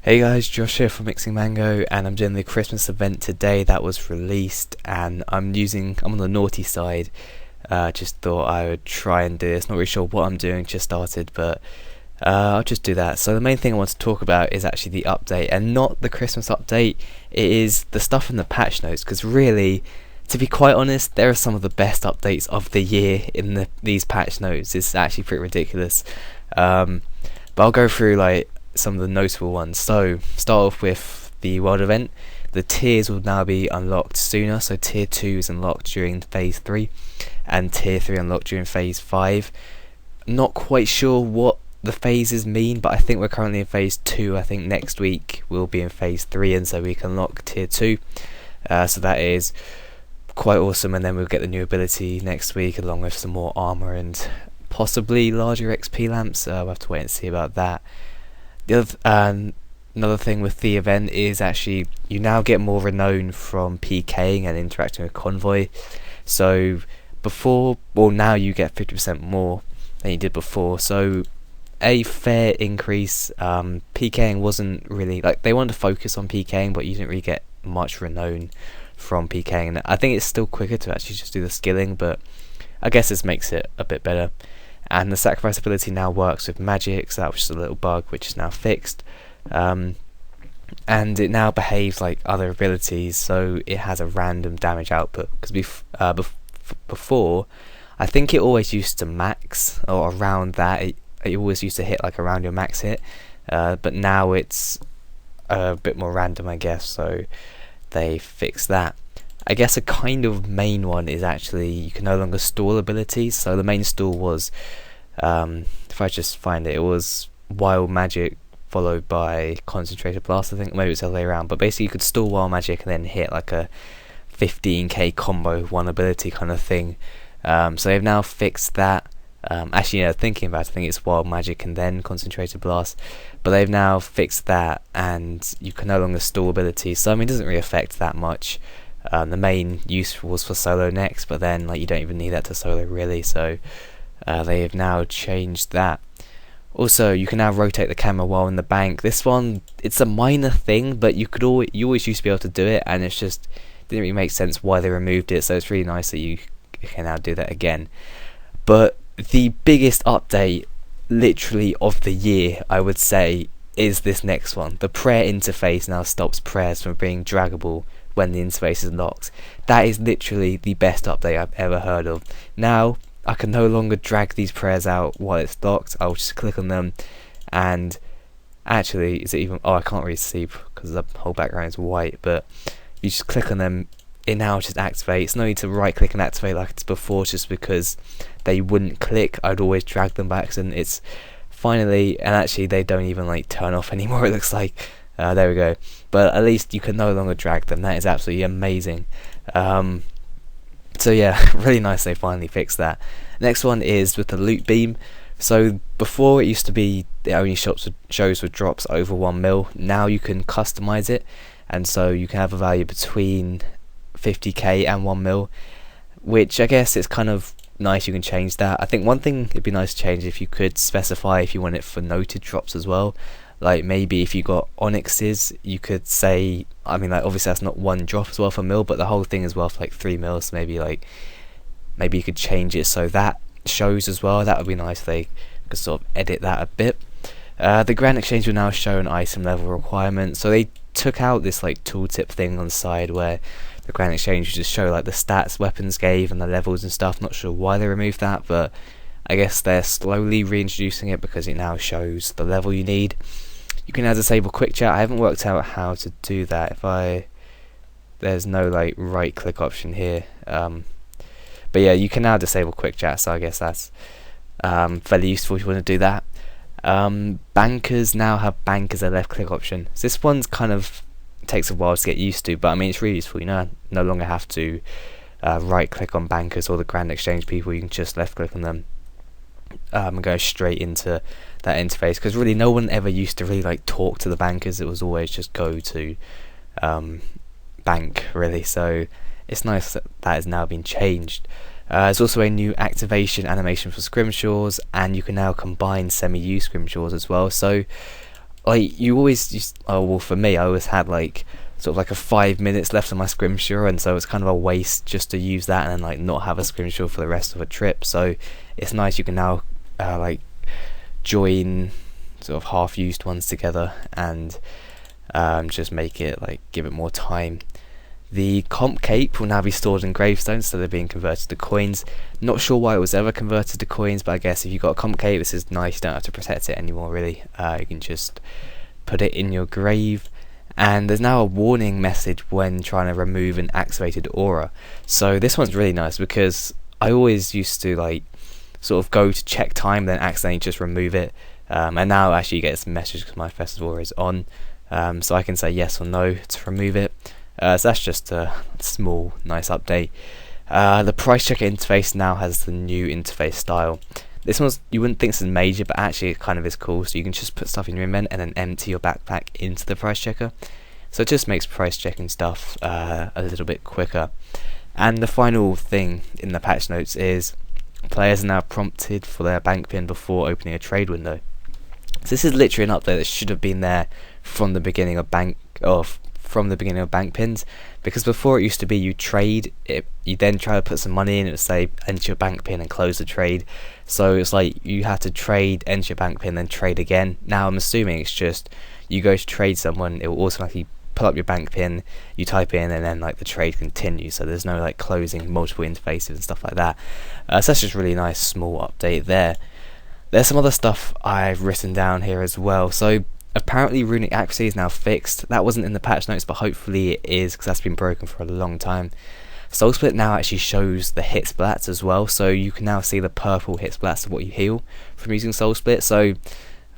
Hey guys, Josh here from Mixing Mango, and I'm doing the Christmas event today that was released, and I'm on the naughty side. Just thought I would try and do this. Not really sure what I'm doing, just started, but I'll just do that. So the main thing I want to talk about is actually the update, and not the Christmas update. It is the stuff in the patch notes, because really, to be quite honest, there are some of the best updates of the year in these patch notes. It's actually pretty ridiculous. But I'll go through some of the notable ones. So start off with the world event. The tiers will now be unlocked sooner, so tier 2 is unlocked during phase 3 and tier 3 unlocked during phase 5. Not quite sure what the phases mean, but I think we're currently in phase 2. I think next week we'll be in phase 3, and so we can unlock tier 2. So that is quite awesome, and then we'll get the new ability next week along with some more armor and possibly larger XP lamps. We'll have to wait and see about that. Another thing with the event is actually you now get more renown from PKing and interacting with Convoy. So now you get 50% more than you did before. So a fair increase. PKing wasn't really they wanted to focus on PKing, but you didn't really get much renown from PKing. And I think it's still quicker to actually just do the skilling, but I guess this makes it a bit better. And the sacrifice ability now works with magic, so that was just a little bug which is now fixed. And it now behaves like other abilities, so it has a random damage output. Because before, I think it always used to max, or around that, it always used to hit around your max hit. But now it's a bit more random, I guess, so they fixed that. I guess a kind of main one is actually you can no longer stall abilities. So the main stall was, if I just find it, it was Wild Magic followed by Concentrated Blast, I think. Maybe it's the other way around. But basically you could stall Wild Magic and then hit a 15k combo with one ability kind of thing. So they've now fixed that. Actually, thinking about it, I think it's Wild Magic and then Concentrated Blast. But they've now fixed that, and you can no longer stall abilities. So I mean, it doesn't really affect that much. The main use was for solo next, but then you don't even need that to solo really, so they have now changed that. Also, you can now rotate the camera while in the bank. This one, it's a minor thing, but you always used to be able to do it, and it's just didn't really make sense why they removed it, so it's really nice that you can now do that again. But the biggest update literally of the year, I would say, is this next one. The prayer interface now stops prayers from being draggable when the interface is locked. That is literally the best update I've ever heard of. Now I can no longer drag these prayers out while it's locked. I'll just click on them, and actually, is it even? Oh, I can't really see because the whole background is white. But you just click on them, it now just activates. No need to right click and activate like it's before, just because they wouldn't click. I'd always drag them back, and it's finally, and actually they don't even turn off anymore. It looks like. There we go. But at least you can no longer drag them. That is absolutely amazing. So yeah, really nice they finally fixed that. Next one is with the loot beam. So before it used to be it only shows with drops over 1 mil. Now you can customize it, and so you can have a value between 50k and 1 mil, which I guess it's kind of nice. You can change that. I think one thing it'd be nice to change if you could specify if you want it for noted drops as well. Maybe if you got onyxes, you could say, obviously that's not one drop as well for mil, but the whole thing is worth 3 mil, so maybe you could change it so that shows as well. That would be nice if they could sort of edit that a bit. The Grand Exchange will now show an item level requirement, so they took out this tooltip thing on the side where the Grand Exchange would just show the stats weapons gave and the levels and stuff. Not sure why they removed that, but I guess they're slowly reintroducing it because it now shows the level you need. You can now disable quick chat. I haven't worked out how to do that. There's no right click option here. But yeah, you can now disable quick chat, so I guess that's fairly useful if you want to do that. Bankers now have bank as a left click option. So this one's kind of takes a while to get used to, but it's really useful. You no longer have to right click on bankers or the Grand Exchange people. You can just left click on them and go straight into that interface, because really no one ever used to really talk to the bankers. It was always just go to bank really, so it's nice that has now been changed. There's also a new activation animation for scrimshaws, and you can now combine semi-used scrimshaws as well. So like you always used, oh well, for me I always had like sort of like a 5 minutes left on my scrimshaw, and so it's kind of a waste just to use that and then like not have a scrimshaw for the rest of a trip. So it's nice you can now like join sort of half used ones together and just make it like give it more time. The comp cape will now be stored in gravestones instead of being converted to coins. Not sure why it was ever converted to coins, but I guess if you've got a comp cape, this is nice. You don't have to protect it anymore really. You can just put it in your grave. And there's now a warning message when trying to remove an activated aura. So this one's really nice because I always used to like sort of go to check time then accidentally just remove it, and now actually you get this message because my festival aura is on, so I can say yes or no to remove it. So that's just a small nice update. The price checker interface now has the new interface style. This one's, you wouldn't think this is major, but actually it kind of is cool. So you can just put stuff in your inventory and then empty your backpack into the price checker. So it just makes price checking stuff a little bit quicker. And the final thing in the patch notes is players are now prompted for their bank pin before opening a trade window. So this is literally an update that should have been there from the beginning of bank pins, because before it used to be you trade it, you then try to put some money in, it would say enter your bank pin and close the trade. So it's like you have to trade, enter your bank pin, then trade again. Now I'm assuming it's just you go to trade someone, it will automatically pull up your bank pin, you type in, and then like the trade continues. So there's no like closing multiple interfaces and stuff like that. So that's just really nice small update there. There's some other stuff I've written down here as well. So apparently runic accuracy is now fixed. That wasn't in the patch notes, but hopefully it is, because that's been broken for a long time. Soul Split now actually shows the hit splats as well, so you can now see the purple hit splats of what you heal from using Soul Split. So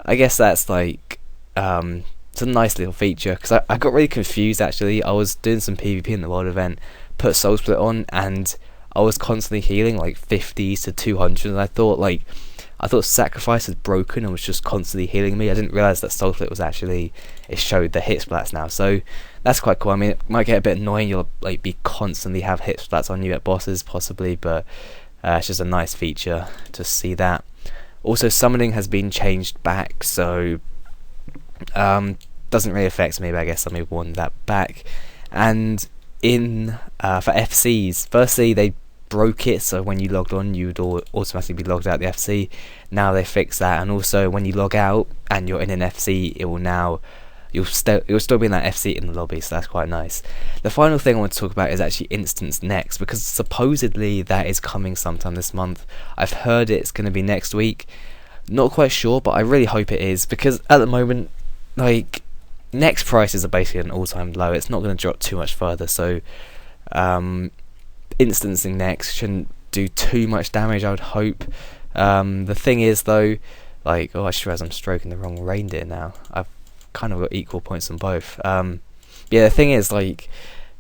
I guess that's like it's a nice little feature, because I got really confused actually. I was doing some PvP in the world event, put Soul Split on, and I was constantly healing like 50 to 200, and I thought Sacrifice had broken and was just constantly healing me. I didn't realise that Soul Split was actually, it showed the hit splats now, so that's quite cool. I mean, it might get a bit annoying, you'll like be constantly have hit splats on you at bosses possibly, but it's just a nice feature to see that. Also, summoning has been changed back, so doesn't really affect me, but I guess some people want that back. And in for FCs, firstly they broke it, so when you logged on you would automatically be logged out the FC. Now they fixed that, and also when you log out and you're in an FC, it will now you'll still be in that FC in the lobby, so that's quite nice. The final thing I want to talk about is actually Instance Next, because supposedly that is coming sometime this month. I've heard it's going to be next week, not quite sure, but I really hope it is, because at the moment like Next prices are basically at an all-time low. It's not going to drop too much further, so instancing Next shouldn't do too much damage, I would hope. The thing is though, like, oh, I just realised I'm stroking the wrong reindeer now. I've kind of got equal points on both. Yeah, the thing is, like,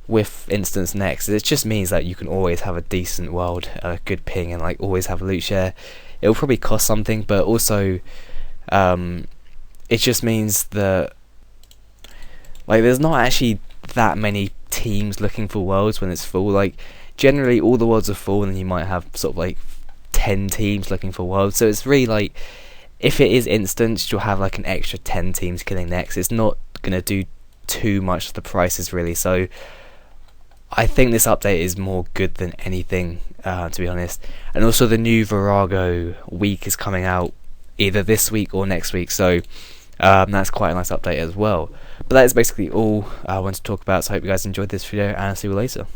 with Instance Next, it just means that you can always have a decent world, a good ping, and like always have a loot share. It'll probably cost something, but also it just means that like there's not actually that many teams looking for worlds when it's full. Like generally all the worlds are full, and then you might have sort of like 10 teams looking for worlds. So it's really like, if it is instanced, you'll have like an extra 10 teams killing Next. It's not gonna do too much to the prices really. So I think this update is more good than anything, to be honest. And also the new Virago week is coming out either this week or next week, so that's quite a nice update as well. But that is basically all I want to talk about, so I hope you guys enjoyed this video, and I'll see you later.